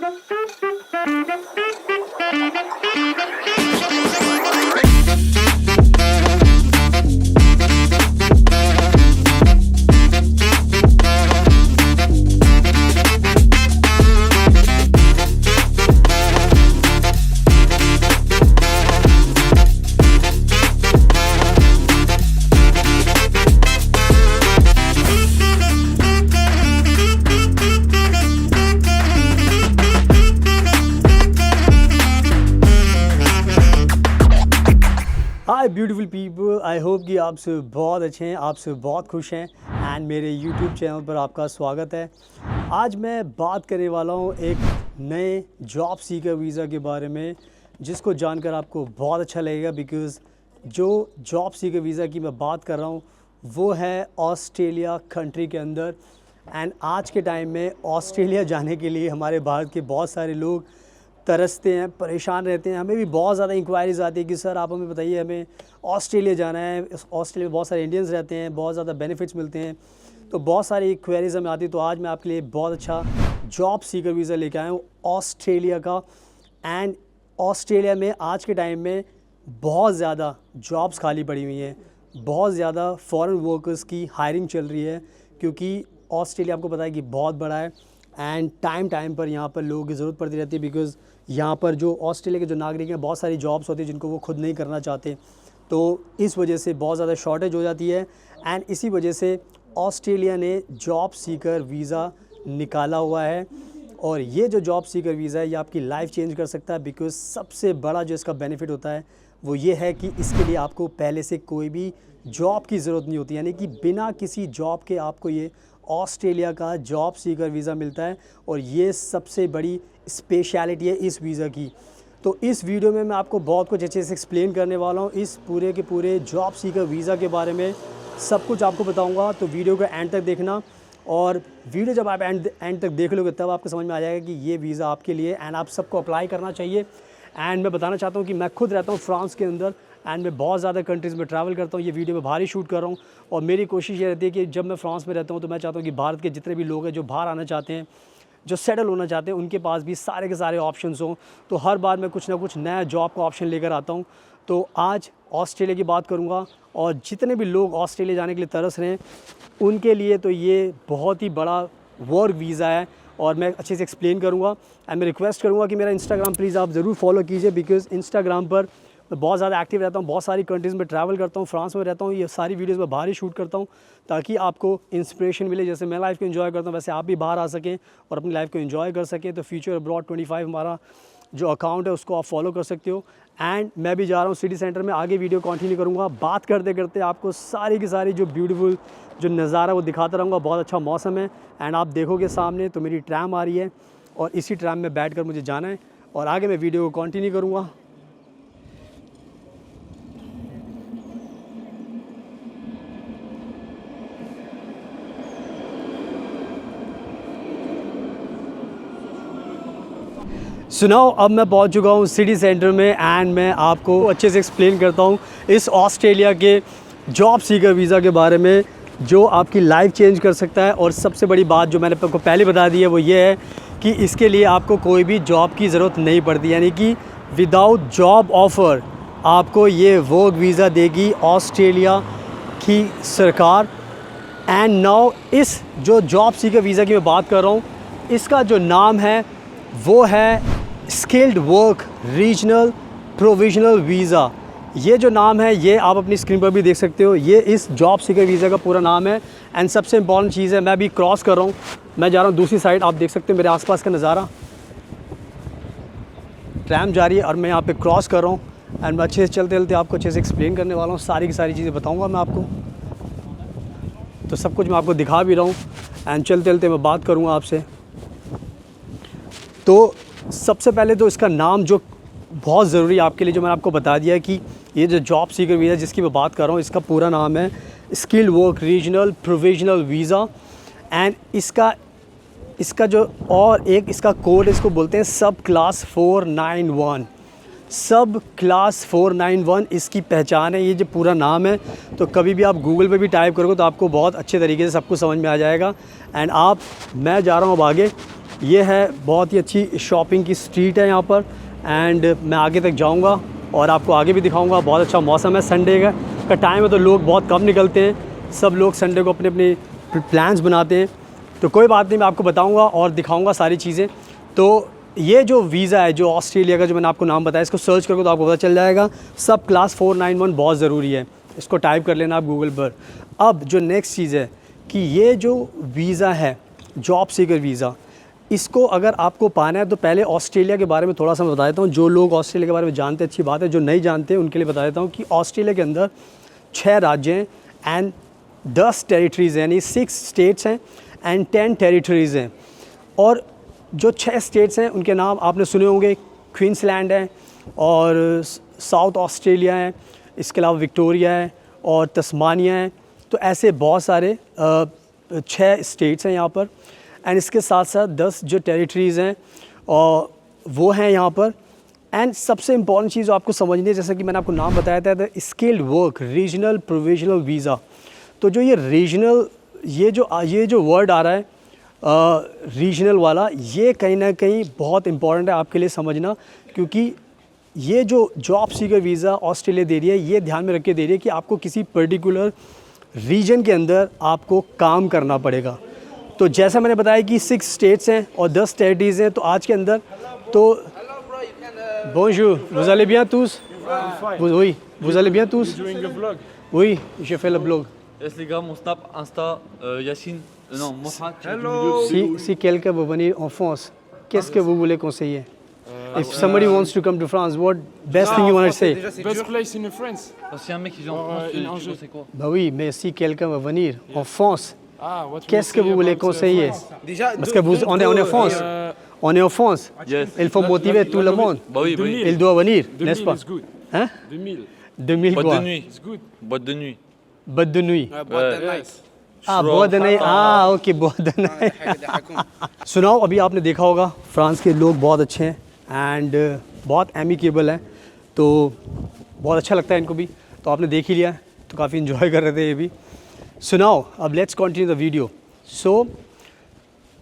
Hi beautiful people, I hope कि आप सब बहुत अच्छे हैं, आप सब बहुत खुश हैं एंड मेरे यूट्यूब चैनल पर आपका स्वागत है। आज मैं बात करने वाला हूँ एक नए जॉब सीकर वीज़ा के बारे में, जिसको जानकर आपको बहुत अच्छा लगेगा बिकॉज़ जो जॉब सीकर वीज़ा की मैं बात कर रहा हूँ वो है ऑस्ट्रेलिया कंट्री के अंदर। एंड आज के टाइम में ऑस्ट्रेलिया जाने के लिए हमारे भारत के बहुत सारे लोग तरसते हैं, परेशान रहते हैं। हमें भी बहुत ज़्यादा इंक्वायरीज़ आती है कि सर आप हमें बताइए, हमें ऑस्ट्रेलिया जाना है। ऑस्ट्रेलिया में बहुत सारे इंडियंस रहते हैं, बहुत ज़्यादा बेनिफिट्स मिलते हैं, तो बहुत सारी क्वेरीज़ हमें आती है। तो आज मैं आपके लिए बहुत अच्छा जॉब सीकर वीज़ा लेके आया हूँ ऑस्ट्रेलिया का। एंड ऑस्ट्रेलिया में आज के टाइम में बहुत ज़्यादा जॉब्स खाली पड़ी हुई हैं, बहुत ज़्यादा फॉरेन वर्कर्स की हायरिंग चल रही है, क्योंकि ऑस्ट्रेलिया आपको पता है कि बहुत बड़ा है एंड टाइम पर यहाँ पर लोगों की ज़रूरत पड़ती रहती है। बिकॉज़ यहाँ पर जो ऑस्ट्रेलिया के जो नागरिक हैं, बहुत सारी जॉब्स होती हैं जिनको वो खुद नहीं करना चाहते, तो इस वजह से बहुत ज़्यादा शॉर्टेज हो जाती है। एंड इसी वजह से ऑस्ट्रेलिया ने जॉब सीकर वीज़ा निकाला हुआ है। और ये जो जॉब सीकर वीज़ा है ये आपकी लाइफ चेंज कर सकता है, बिकॉज़ सबसे बड़ा जो इसका बेनिफिट होता है वो ये है कि इसके लिए आपको पहले से कोई भी जॉब की ज़रूरत नहीं होती, यानी कि बिना किसी जॉब के आपको ये ऑस्ट्रेलिया का जॉब सीकर वीज़ा मिलता है। और ये सबसे बड़ी स्पेशलिटी है इस वीज़ा की। तो इस वीडियो में मैं आपको बहुत कुछ अच्छे से एक्सप्लेन करने वाला हूँ, इस पूरे के पूरे जॉब सीकर वीज़ा के बारे में सब कुछ आपको बताऊँगा। तो वीडियो को एंड तक देखना, और वीडियो जब आप एंड तक देख लोगे तब आपको समझ में आ जाएगा कि ये वीज़ा आपके लिए एंड आप सबको अप्लाई करना चाहिए। एंड मैं बताना चाहता हूँ कि मैं खुद रहता हूँ फ्रांस के अंदर एंड मैं बहुत ज़्यादा कंट्रीज़ में ट्रैवल करता हूँ। ये वीडियो मैं बाहर ही शूट कर रहा हूँ, और मेरी कोशिश ये रहती है कि जब मैं फ्रांस में रहता हूँ तो मैं चाहता हूँ कि भारत के जितने भी लोग हैं जो बाहर आना चाहते हैं, जो सेटल होना चाहते हैं, उनके पास भी सारे के सारे ऑप्शंस हों। तो हर बार मैं कुछ ना कुछ नया जॉब का ऑप्शन लेकर आता हूँ। तो आज ऑस्ट्रेलिया की बात करूँगा, और जितने भी लोग ऑस्ट्रेलिया जाने के लिए तरस रहे हैं उनके लिए तो ये बहुत ही बड़ा वर्क वीज़ा है, और मैं अच्छे से एक्सप्लेन करूँगा। एंड मैं रिक्वेस्ट करूँगा कि मेरा इंस्टाग्राम प्लीज़ आप ज़रूर फॉलो कीजिए, बिकॉज़ इंस्टाग्राम पर मैं बहुत ज़्यादा एक्टिव रहता हूँ, बहुत सारी कंट्रीज़ में ट्रैवल करता हूँ, फ्रांस में रहता हूँ। ये सारी वीडियोज़ मैं बाहर ही शूट करता हूँ ताकि आपको इंस्पिरेशन मिले। जैसे मैं लाइफ को एंजॉय करता हूँ वैसे आप भी बाहर आ सकें और अपनी लाइफ को एंजॉय कर सकें। तो फ्यूचर अब्रॉड 25 हमारा जो अकाउंट है उसको आप फॉलो कर सकते हो। एंड मैं भी जा रहा हूँ सिटी सेंटर में, आगे वीडियो कंटिन्यू करूँगा। बात करते करते आपको सारी की सारी जो ब्यूटीफुल जो नज़ारा वो दिखाता रहूँगा। बहुत अच्छा मौसम है एंड आप देखोगे सामने तो मेरी ट्रैम आ रही है, और इसी ट्रैम में बैठ कर मुझे जाना है, और आगे मैं वीडियो को कंटिन्यू करूँगा। सुनाओ, अब मैं पहुंच चुका हूं सिटी सेंटर में एंड मैं आपको अच्छे से एक्सप्लेन करता हूं इस ऑस्ट्रेलिया के जॉब सीकर वीज़ा के बारे में, जो आपकी लाइफ चेंज कर सकता है। और सबसे बड़ी बात जो मैंने आपको पहले बता दी है वो ये है कि इसके लिए आपको कोई भी जॉब की ज़रूरत नहीं पड़ती, यानी कि विदाउट जॉब ऑफ़र आपको ये वर्क वीज़ा देगी ऑस्ट्रेलिया की सरकार। एंड नाउ इस जो जॉब सीकर वीज़ा की मैं बात कर रहा हूँ, इसका जो नाम है वो है skilled work regional provisional visa. ये जो नाम है ये आप अपनी स्क्रीन पर भी देख सकते हो, ये इस जॉब सीकर वीज़ा का पूरा नाम है। एंड सबसे इम्पॉर्टेंट चीज़ है, मैं अभी क्रॉस कर रहा हूँ, मैं जा रहा हूँ दूसरी साइड। आप देख सकते हो मेरे आसपास का नज़ारा, ट्रैम जा रही है और मैं यहाँ पे क्रॉस कर रहा हूँ। एंड मैं अच्छे से चलते चलते आपको अच्छे से एक्सप्लेन करने वाला हूँ, सारी की सारी चीज़ें बताऊँगा मैं आपको। तो सब कुछ मैं आपको दिखा भी रहा हूँ एंड चलते चलते मैं बात करूँगा आपसे। तो सबसे पहले तो इसका नाम जो बहुत ज़रूरी है आपके लिए, जो मैंने आपको बता दिया है कि ये जो जॉब सीकर वीज़ा जिसकी मैं बात कर रहा हूँ, इसका पूरा नाम है skilled work regional provisional visa. And इसका जो और एक इसका कोड, इसको बोलते हैं सब क्लास 491। सब क्लास 491 इसकी पहचान है, ये जो पूरा नाम है। तो कभी भी आप गूगल पे भी टाइप करोगे तो आपको बहुत अच्छे तरीके से सब कुछ समझ में आ जाएगा। एंड मैं जा रहा हूँ अब आगे, ये है बहुत ही अच्छी शॉपिंग की स्ट्रीट है यहाँ पर, एंड मैं आगे तक जाऊँगा और आपको आगे भी दिखाऊँगा। बहुत अच्छा मौसम है, संडे का टाइम है तो लोग बहुत कम निकलते हैं, सब लोग संडे को अपने अपने प्लान्स बनाते हैं। तो कोई बात नहीं, मैं आपको बताऊँगा और दिखाऊँगा सारी चीज़ें। तो ये जो वीज़ा है जो ऑस्ट्रेलिया का, जो मैंने आपको नाम बताया, इसको सर्च करोगे तो आपको पता चल जाएगा। सब क्लास 491 बहुत ज़रूरी है, इसको टाइप कर लेना आप गूगल पर। अब जो नेक्स्ट चीज़ है कि ये जो वीज़ा है जॉब सीकर वीज़ा, इसको अगर आपको पाना है तो पहले ऑस्ट्रेलिया के बारे में थोड़ा सा मैं बता देता हूँ। जो लोग ऑस्ट्रेलिया के बारे में जानते हैं अच्छी बात है, जो नहीं जानते उनके लिए बता देता हूँ कि ऑस्ट्रेलिया के अंदर 6 राज्य हैं एंड 10 टेरिटरीज़ हैं, यानी 6 स्टेट्स हैं एंड 10 टेरिटरीज़ हैं। और जो 6 स्टेट्स हैं उनके नाम आपने सुने होंगे, क्वींसलैंड है और साउथ ऑस्ट्रेलिया है, इसके अलावा विक्टोरिया है और तस्मानिया है। तो ऐसे बहुत सारे 6 स्टेट्स हैं यहाँ पर, एंड इसके साथ साथ 10 जो टेरिटरीज़ हैं और वो हैं यहाँ पर। एंड सबसे इम्पॉर्टेंट चीज़ आपको समझनी है, जैसा कि मैंने आपको नाम बताया था, the skilled work regional provisional visa. तो जो ये रीजनल, ये जो वर्ड आ रहा है रीजनल वाला, ये कहीं ना कहीं बहुत इम्पॉर्टेंट है आपके लिए समझना, क्योंकि ये जो जॉब सीकर वीज़ा ऑस्ट्रेलिया दे रही है, ये ध्यान में रख के दे रही है कि आपको किसी पर्टिकुलर रीजन के अंदर आपको काम करना पड़ेगा। तो जैसा मैंने बताया कि 6 स्टेट्स हैं और 10 टेरिटरीज़ हैं। तो आज के अंदर तो bonjour, vous allez bien tous? Oui, vous allez bien tous? Oui, je fais le blog. Yes les gars, mon snap, Insta, Yacine, non, Mohamed. Hello. Si quelqu'un veut venir en France, qu'est-ce que vous voulez conseiller? If somebody wants to come to France, what best thing you want to say? Best place in France. Si un mec qui vient en France, tu penses c'est quoi? Bah oui, mais si quelqu'un veut venir en France, What qu'est-ce que vous voulez conseiller? Parce que on est en France. On est en France. Yes. Il faut motiver tout le monde. Bah oui, bah oui. Il doit venir, n'est-ce pas? It's good. Hein? 2000. 2000 Boîte quoi? de nuit. It's good. Boîte de nuit. Boîte de nuit. Yes. Ah, boîte de nuit. Ah, ok, boîte de nuit. सुनाओ, अभी आपने देखा होगा France के लोग बहुत अच्छे हैं एंड बहुत एमिकेबल हैं, तो बहुत अच्छा लगता है इनको भी। तो आपने देख ही लिया, तो काफ़ी इन्जॉय कर रहे थे ये भी। सुनाओ, अब लेट्स कंटिन्यू द वीडियो। सो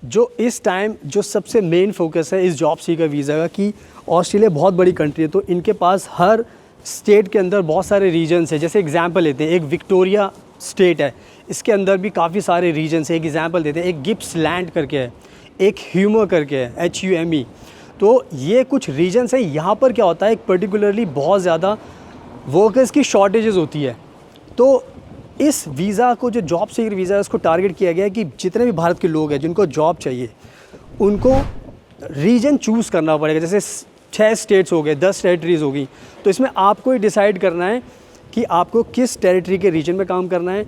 जो इस टाइम जो सबसे मेन फोकस है इस जॉब सीकर वीज़ा का, कि ऑस्ट्रेलिया बहुत बड़ी कंट्री है, तो इनके पास हर स्टेट के अंदर बहुत सारे रीजन्स हैं। जैसे एग्जांपल लेते हैं, एक विक्टोरिया स्टेट है, इसके अंदर भी काफ़ी सारे रीजन्स हैं। एक एग्जांपल देते हैं, एक गिप्सलैंड करके है, एक ह्यूमर करके है, HUME। तो ये कुछ रीजन्स हैं। यहाँ पर क्या होता है, एक पर्टिकुलरली बहुत ज़्यादा वर्कर्स की शॉर्टेजेस होती है। तो इस वीज़ा को, जो जॉब सीकर वीज़ा है, उसको टारगेट किया गया है कि जितने भी भारत के लोग हैं जिनको जॉब चाहिए, उनको रीजन चूज़ करना पड़ेगा। जैसे 6 स्टेट्स हो गए, 10 टेरिटरीज़ हो गई, तो इसमें आपको ही डिसाइड करना है कि आपको किस टेरिटरी के रीजन में काम करना है,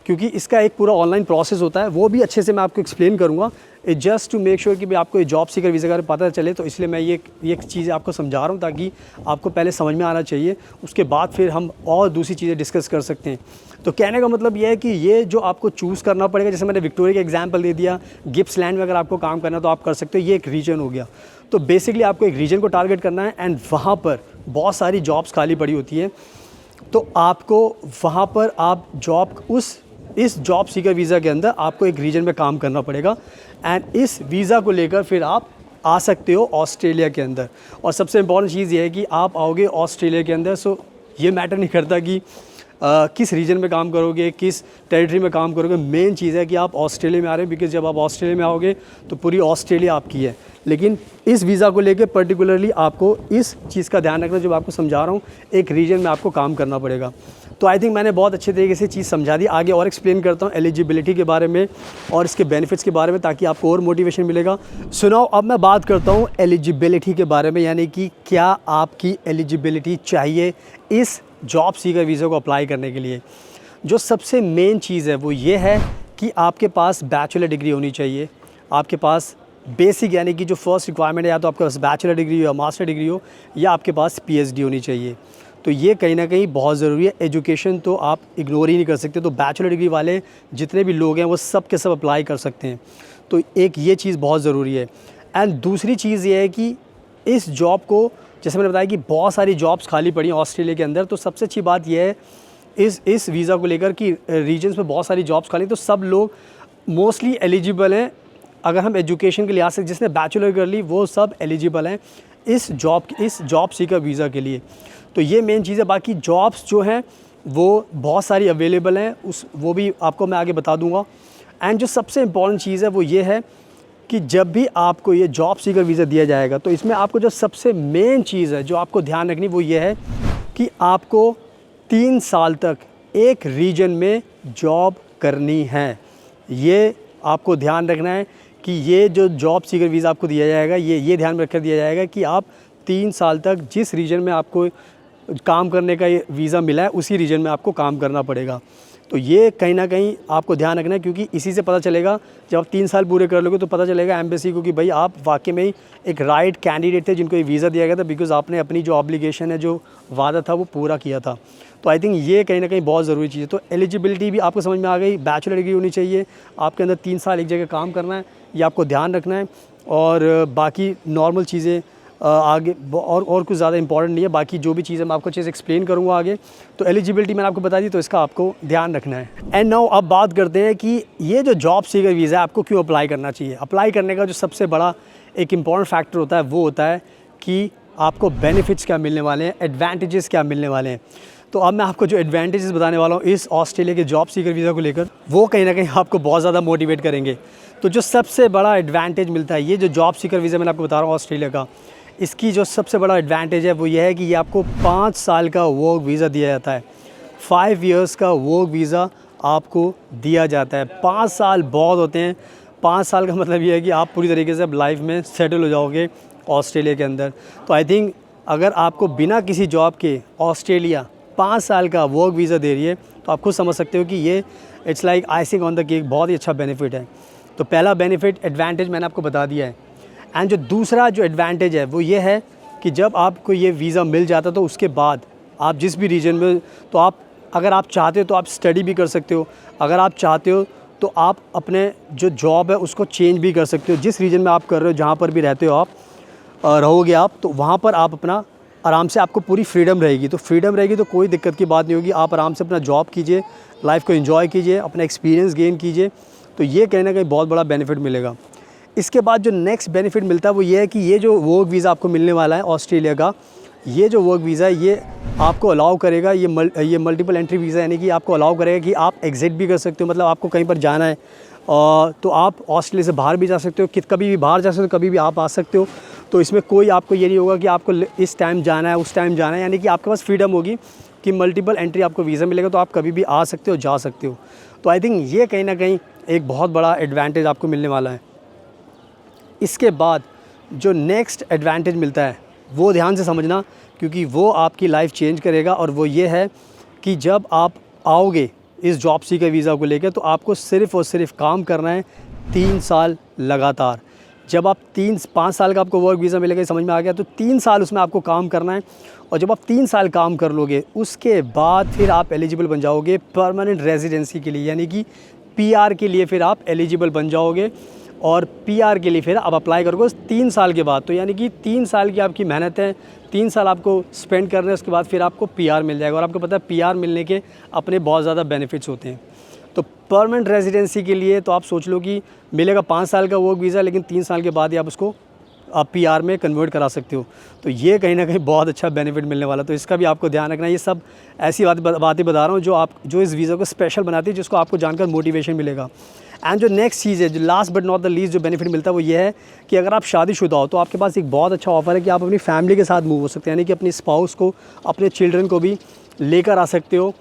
क्योंकि इसका एक पूरा ऑनलाइन प्रोसेस होता है, वो भी अच्छे से मैं आपको एक्सप्लेन करूँगा। It just to make sure कि भाई आपको ये जॉब सीकर वीज़ा का पता चले, तो इसलिए मैं ये चीज़ आपको समझा रहा हूँ, ताकि आपको पहले समझ में आना चाहिए, उसके बाद फिर हम और दूसरी चीज़ें डिस्कस कर सकते हैं। तो कहने का मतलब ये है कि ये जो आपको चूज़ करना पड़ेगा, जैसे मैंने विक्टोरिया का एग्जांपल दे दिया, गिप्सलैंड में अगर आपको काम करना है तो आप कर सकते हो, ये एक रीजन हो गया। तो बेसिकली आपको एक रीजन को टारगेट करना है एंड वहाँ पर बहुत सारी जॉब्स खाली पड़ी होती हैं, तो आपको वहाँ पर आप इस जॉब सीकर वीज़ा के अंदर आपको एक रीजन में काम करना पड़ेगा एंड इस वीज़ा को लेकर फिर आप आ सकते हो ऑस्ट्रेलिया के अंदर। और सबसे इम्पॉर्टेंट चीज़ ये है कि आप आओगे ऑस्ट्रेलिया के अंदर, सो ये मैटर नहीं करता कि किस रीजन में काम करोगे, किस टेरिटरी में काम करोगे। मेन चीज़ है कि आप ऑस्ट्रेलिया में आ रहे हैं, बिकॉज़ जब आप ऑस्ट्रेलिया में आओगे तो पूरी ऑस्ट्रेलिया आपकी है। लेकिन इस वीज़ा को लेकर पर्टिकुलरली आपको इस चीज़ का ध्यान रखना, जो आपको समझा रहा हूँ, एक रीजन में आपको काम करना पड़ेगा। तो आई थिंक मैंने बहुत अच्छे तरीके से चीज़ समझा दी। आगे और एक्सप्लेन करता हूँ एलिजिबिलिटी के बारे में और इसके बेनिफिट्स के बारे में, ताकि आपको और मोटिवेशन मिलेगा। सुनाओ, अब मैं बात करता हूँ एलिजिबिलिटी के बारे में, यानी कि क्या आपकी एलिजिबिलिटी चाहिए इस जॉब सीकर वीज़ा को अप्लाई करने के लिए। जो सबसे मेन चीज़ है वो ये है कि आपके पास बैचलर डिग्री होनी चाहिए, आपके पास बेसिक, यानी कि जो फर्स्ट रिक्वायरमेंट है, या तो आपके पास बैचलर डिग्री हो या मास्टर डिग्री हो, या आपके पास PhD होनी चाहिए। तो ये कहीं ना कहीं बहुत ज़रूरी है। एजुकेशन तो आप इग्नोर ही नहीं कर सकते। तो बैचलर डिग्री वाले जितने भी लोग हैं वो सब के सब अप्लाई कर सकते हैं। तो एक ये चीज़ बहुत ज़रूरी है। एंड दूसरी चीज़ ये है कि इस जॉब को, जैसे मैंने बताया कि बहुत सारी जॉब्स खाली पड़ी हैं ऑस्ट्रेलिया के अंदर, तो सबसे अच्छी बात यह है इस वीज़ा को लेकर कि रीजन्स में बहुत सारी जॉब्स खाली, तो सब लोग मोस्टली एलिजिबल हैं अगर हम एजुकेशन के लिहाज से जिसने बैचलर कर ली वो सब एलिजिबल हैं इस जॉब सीकर वीज़ा के लिए। तो ये मेन चीज़ है। बाकी जॉब्स जो हैं वो बहुत सारी अवेलेबल हैं, वो भी आपको मैं आगे बता दूंगा। एंड जो सबसे इम्पॉर्टेंट चीज़ है वो ये है कि जब भी आपको ये जॉब सीकर वीज़ा दिया जाएगा तो इसमें आपको जो सबसे मेन चीज़ है जो आपको ध्यान रखनी वो ये है कि आपको 3 साल तक एक रीजन में जॉब करनी है। ये आपको ध्यान रखना है कि ये जो जॉब सीकर वीज़ा आपको दिया जाएगा ये ध्यान में रखकर दिया जाएगा कि आप 3 साल तक जिस रीजन में आपको काम करने का ये वीज़ा मिला है उसी रीजन में आपको काम करना पड़ेगा। तो ये कहीं ना कहीं आपको ध्यान रखना है, क्योंकि इसी से पता चलेगा जब आप 3 साल पूरे कर लोगे तो पता चलेगा एम्बेसी को कि भाई आप वाकई में ही एक राइट कैंडिडेट थे जिनको ये वीज़ा दिया गया था, बिकॉज़ आपने अपनी जो ऑब्लिगेशन है, जो वादा था वो पूरा किया था। तो आई थिंक ये कहीं ना कहीं बहुत ज़रूरी चीज़ है। तो एलिजिबिलिटी भी आपको समझ में आ गई, बैचलर डिग्री होनी चाहिए, आपके अंदर 3 साल एक जगह काम करना है, ये आपको ध्यान रखना है। और बाकी नॉर्मल चीज़ें आगे और कुछ ज़्यादा इंपॉर्टेंट नहीं है। बाकी जो भी चीज़ें मैं आपको चीज़ एक्सप्लेन करूँगा आगे। तो एलिजिबिलिटी मैंने आपको बता दी, तो इसका आपको ध्यान रखना है। एंड नाउ अब बात करते हैं कि ये जो जॉब सीकर वीज़ा है आपको क्यों अप्लाई करना चाहिए। अप्लाई करने का जो सबसे बड़ा एक इम्पॉर्टेंट फैक्टर होता है वो होता है कि आपको बेनिफिट्स क्या मिलने वाले हैं, एडवांटेजेस क्या मिलने वाले हैं। तो अब मैं आपको जो एडवांटेजेस बताने वाला हूँ इस ऑस्ट्रेलिया के जॉब सीकर वीज़ा को लेकर, वो कहीं ना कहीं आपको बहुत ज़्यादा मोटिवेट करेंगे। तो जो सबसे बड़ा एडवांटेज मिलता है, ये जो जॉब सीकर वीज़ा मैंने आपको बता रहा हूँ ऑस्ट्रेलिया का, इसकी जो सबसे बड़ा एडवांटेज है वो ये है कि ये आपको 5 साल का वर्क वीज़ा दिया जाता है। 5 इयर्स का वर्क वीज़ा आपको दिया जाता है। 5 साल बहुत होते हैं। 5 साल का मतलब ये है कि आप पूरी तरीके से अब लाइफ में सेटल हो जाओगे ऑस्ट्रेलिया के अंदर। तो आई थिंक अगर आपको बिना किसी जॉब के ऑस्ट्रेलिया 5 साल का वर्क वीज़ा दे रही है तो आप खुद समझ सकते हो कि ये it's like icing on the cake, बहुत ही अच्छा बेनिफिट है। तो पहला बेनिफिट एडवांटेज मैंने आपको बता दिया है। एंड जो दूसरा जो एडवांटेज है वो ये है कि जब आपको ये वीज़ा मिल जाता तो उसके बाद आप जिस भी रीजन में, तो आप अगर आप चाहते हो तो आप स्टडी भी कर सकते हो, अगर आप चाहते हो तो आप अपने जो जॉब है उसको चेंज भी कर सकते हो। जिस रीजन में आप कर रहे हो, जहाँ पर भी रहते हो आप रहोगे आप, तो वहाँ पर आप अपना आराम से, आपको पूरी फ्रीडम रहेगी। तो फ्रीडम रहेगी तो कोई दिक्कत की बात नहीं होगी। आप आराम से अपना जॉब कीजिए, लाइफ को एंजॉय कीजिए, अपना एक्सपीरियंस गेन कीजिए। तो ये कहीं ना कहीं बहुत बड़ा बेनिफिट मिलेगा। इसके बाद जो नेक्स्ट बेनिफिट मिलता है वो ये है कि ये जो वर्क वीज़ा आपको मिलने वाला है ऑस्ट्रेलिया का, ये जो वर्क वीज़ा है ये आपको अलाउ करेगा, ये मल्टीपल एंट्री वीज़ा, यानी कि आपको अलाउ करेगा कि आप एग्जिट भी कर सकते हो। मतलब आपको कहीं पर जाना है तो आप ऑस्ट्रेलिया से बाहर भी जा सकते हो, कभी भी बाहर जा सकते हो, कभी भी आप आ सकते हो। तो इसमें कोई आपको ये नहीं होगा कि आपको इस टाइम जाना है, उस टाइम जाना है, यानी कि आपके पास फ्रीडम होगी कि मल्टीपल एंट्री आपको वीज़ा मिलेगा तो आप कभी भी आ सकते हो, जा सकते हो। तो आई थिंक ये कहीं ना कहीं एक बहुत बड़ा एडवांटेज आपको मिलने वाला है। इसके बाद जो नेक्स्ट एडवांटेज मिलता है वो ध्यान से समझना, क्योंकि वो आपकी लाइफ चेंज करेगा। और वो ये है कि जब आप आओगे इस जॉब सीकर वीज़ा को लेकर तो आपको सिर्फ़ और सिर्फ काम करना है 3 साल लगातार। जब आप 5 साल का आपको वर्क वीज़ा मिलेगा, समझ में आ गया, तो 3 साल उसमें आपको काम करना है। और जब आप 3 साल काम कर लोगे उसके बाद फिर आप एलिजिबल बन जाओगे परमानेंट रेजिडेंसी के लिए, यानी कि PR के लिए फिर आप एलिजिबल बन जाओगे। और PR के लिए फिर आप अप्लाई करोगे 3 साल के बाद। तो यानी कि 3 साल की आपकी मेहनत है, 3 साल आपको स्पेंड करने हैं, उसके बाद फिर आपको PR मिल जाएगा। और आपको पता है PR मिलने के अपने बहुत ज़्यादा बेनिफिट्स होते हैं। तो परमानेंट रेजिडेंसी के लिए तो आप सोच लो कि मिलेगा 5 साल का वर्क वीज़ा, लेकिन 3 साल के बाद ही आप उसको PR में कन्वर्ट करा सकते हो। तो ये कहीं ना कहीं बहुत अच्छा बेनिफिट मिलने वाला, तो इसका भी आपको ध्यान रखना है। ये सब ऐसी बातें बता रहा हूँ जो इस वीज़ा को स्पेशल बनाती है, जिसको आपको जानकर मोटिवेशन मिलेगा। एंड जो नेक्स्ट चीज़ है, जो last but not the least जो बेनिफिट मिलता है वो ये है कि अगर आप शादीशुदा हो तो आपके पास एक बहुत अच्छा ऑफ़र है कि आप अपनी फैमिली के साथ मूव हो सकते हैं, यानी कि अपनी स्पाउस को, अपने चिल्ड्रन को भी लेकर आ सकते हो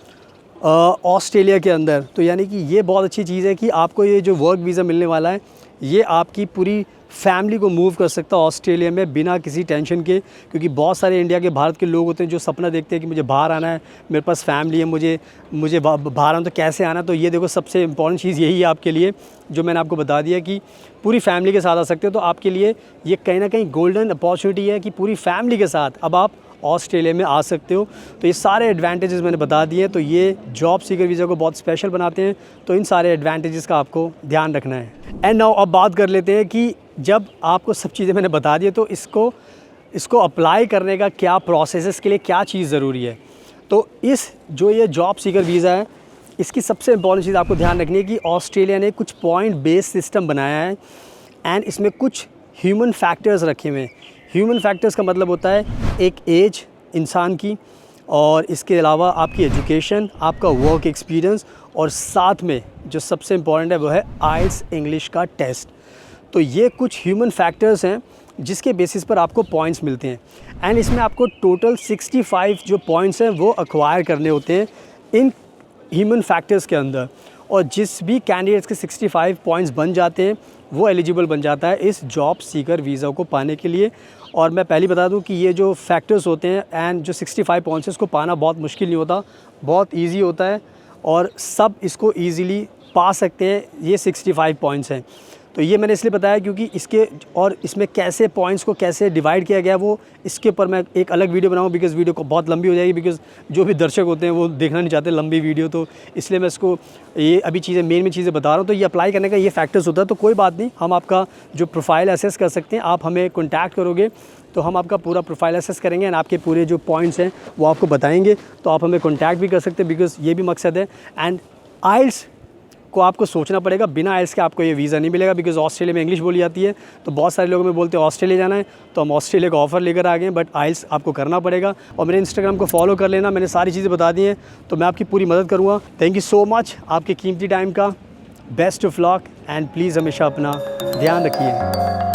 ऑस्ट्रेलिया के अंदर। तो यानी कि ये बहुत अच्छी चीज़ है कि आपको ये जो वर्क वीज़ा मिलने वाला है ये आपकी पूरी फैमिली को मूव कर सकता है ऑस्ट्रेलिया में बिना किसी टेंशन के। क्योंकि बहुत सारे इंडिया के, भारत के लोग होते हैं जो सपना देखते हैं कि मुझे बाहर आना है, मेरे पास फैमिली है, मुझे बाहर आना, तो कैसे आना। तो ये देखो सबसे इम्पॉर्टेंट चीज़ यही है आपके लिए, जो मैंने आपको बता दिया कि पूरी फैमिली के साथ आ सकते हो। तो आपके लिए ये कहीं ना कहीं गोल्डन अपॉर्चुनिटी है कि पूरी फैमिली के साथ अब आप ऑस्ट्रेलिया में आ सकते हो। तो ये सारे एडवांटेजेस मैंने बता दिए, तो ये जॉब सीकर वीज़ा को बहुत स्पेशल बनाते हैं। तो इन सारे एडवांटेजेस का आपको ध्यान रखना है। एंड नाउ अब बात कर लेते हैं कि जब आपको सब चीज़ें मैंने बता दी तो इसको अप्लाई करने का क्या प्रोसेस है, इसके लिए क्या चीज़ ज़रूरी है। तो जो ये जॉब सीकर वीज़ा है, इसकी सबसे इम्पॉर्टेंट चीज़ आपको ध्यान रखनी है कि ऑस्ट्रेलिया ने कुछ पॉइंट बेस्ड सिस्टम बनाया है एंड इसमें कुछ ह्यूमन फैक्टर्स रखे हुए हैं। ह्यूमन फैक्टर्स का मतलब होता है एक एज इंसान की, और इसके अलावा आपकी एजुकेशन, आपका वर्क एक्सपीरियंस, और साथ में जो सबसे इम्पॉर्टेंट है वो है आइल्स इंग्लिश का टेस्ट। तो ये कुछ ह्यूमन फैक्टर्स हैं जिसके बेसिस पर आपको पॉइंट्स मिलते हैं। एंड इसमें आपको टोटल 65 जो पॉइंट्स हैं वो एक्वायर करने होते हैं इन ह्यूमन फैक्टर्स के अंदर, और जिस भी कैंडिडेट्स के 65 पॉइंट्स बन जाते हैं वो एलिजिबल बन जाता है इस जॉब सीकर वीज़ा को पाने के लिए। और मैं पहले बता दूं कि ये जो फैक्टर्स होते हैं एंड जो 65 पॉइंट्स हैं इसको पाना बहुत मुश्किल नहीं होता, बहुत इजी होता है, और सब इसको ईज़िली पा सकते हैं। ये 65 पॉइंट्स हैं। तो ये मैंने इसलिए बताया क्योंकि इसके और इसमें कैसे पॉइंट्स को कैसे डिवाइड किया गया वो इसके ऊपर मैं एक अलग वीडियो बनाऊँ, बिकॉज़ वीडियो को बहुत लंबी हो जाएगी, बिकॉज़ जो भी दर्शक होते हैं वो देखना नहीं चाहते लंबी वीडियो, तो इसलिए मैं इसको ये अभी चीज़ें मेन चीज़ें बता रहा हूँ। तो ये अप्लाई करने का ये फैक्टर्स होता है। तो कोई बात नहीं, हम आपका जो प्रोफाइल असेस कर सकते हैं, आप हमें कॉन्टैक्ट करोगे तो हम आपका पूरा प्रोफाइल असेस करेंगे एंड आपके पूरे जो पॉइंट्स हैं वो आपको बताएंगे। तो आप हमें कॉन्टैक्ट भी कर सकते हैं, बिकॉज़ ये भी मकसद है। एंड आइल्स को आपको सोचना पड़ेगा, बिना आइल्स के आपको ये वीज़ा नहीं मिलेगा, बिकॉज़ ऑस्ट्रेलिया में इंग्लिश बोली जाती है। तो बहुत सारे लोग हमें बोलते हैं ऑस्ट्रेलिया जाना है, तो हम ऑस्ट्रेलिया का ऑफ़र लेकर आ गए हैं, बट आइल्स आपको करना पड़ेगा। और मेरे इंस्टाग्राम को फॉलो कर लेना, मैंने सारी चीज़ें बता दी हैं, तो मैं आपकी पूरी मदद करूँगा। थैंक यू सो मच आपके कीमती टाइम का। Best of luck and please हमेशा अपना ध्यान रखिए।